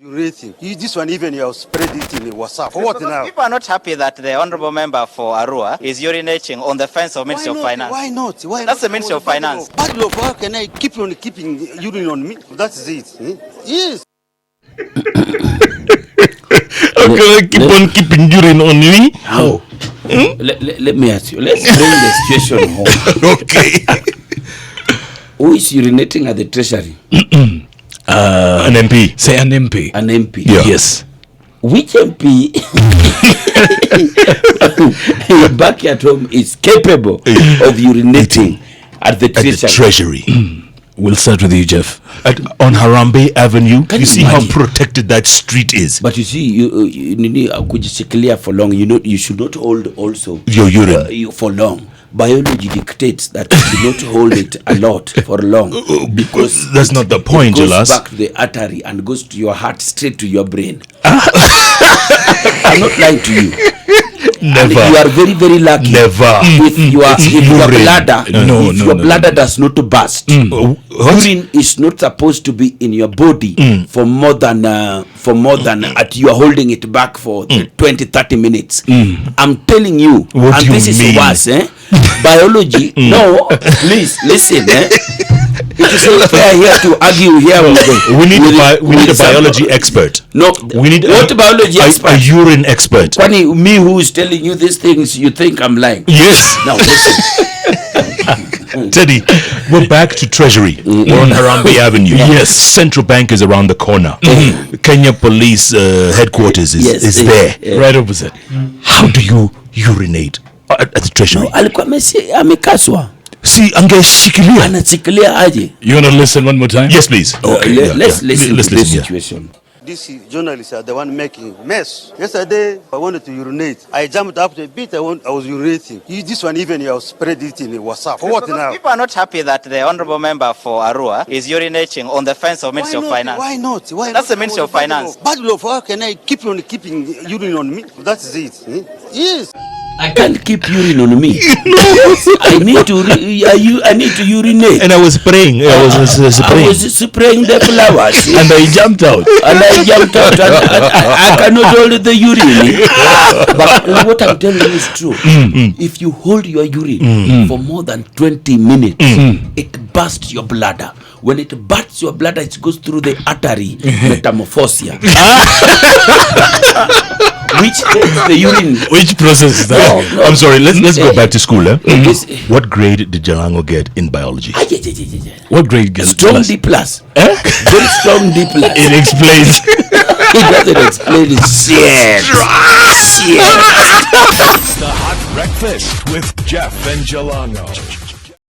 Urinating. This one even you have spread it in WhatsApp. For what now? People are not happy that the honorable member for Arua is urinating on the fence of Ministry of Finance. Why not? That's the Ministry of Finance. Bad law. How can I keep on keeping urine on me? That's it. Yes. How can I keep on keeping urine on me? How? Let me ask you. Let's bring the situation home. Okay. Who is urinating at the treasury? An MP. Say an MP. An MP. Yeah. Yes. Which MP back at home is capable of urinating at the treasury? We'll start with you, Jeff. On Harambe Avenue, Can you you see imagine? how protected that street is. But you see, you need clear for long. You should not hold also Your urine. for long. Biology dictates that you should not hold it a lot for long, because That's not the point, it goes Jolas. back to the artery and goes to your heart, straight to your brain. I'm not lying to you. Never. And you are very, very lucky. Never. If your urine. bladder, No, your bladder does not burst. What? Urine is not supposed to be in your body for more than at you are holding it back for 20-30 minutes. I'm telling you, What and do this you is mean? worse. Biology. No, please listen. It is unfair here to argue here. We need a biology expert. No, We need what biology a expert? urine expert. Funny, me who is telling you these things, you think I'm lying. Yes. Now listen. Teddy, we're back to Treasury. We're on Harambe Avenue. Yes. Central Bank is around the corner. Kenya Police headquarters is there. Right opposite. How do you urinate at the Treasury? Alikuwa amekaswa. See, angeshikilia. Anashikilia aje? You want to listen one more time? Yes, please. Let's listen to this here. situation. These journalists are the one making mess. Yesterday, I wanted to urinate. I jumped up to a bit. I was urinating. This one even you have spread it in WhatsApp. For what now? People are not happy that the honorable member for Arua is urinating on the fence of Ministry of Finance. Why not? That's the Ministry of Finance. Bad law. How can I keep on keeping urine on me? That's it. Yes. I can't keep urine on me. I need to urinate. And I was praying. I was I was spraying the flowers. And I jumped out. And I cannot hold the urine. But what I'm telling you is true. If you hold your urine for more than 20 minutes, it bursts your bladder. When it bursts your bladder, it goes through the artery, metamorphosis. Which takes the urine. Which process is that? No. I'm sorry, let's go back to school. What grade did Jalango get in biology? What grade gets Strong D+. Very strong D+. It explains. It doesn't explain it. Shit. The Hot Breakfast with Jeff and Jalango.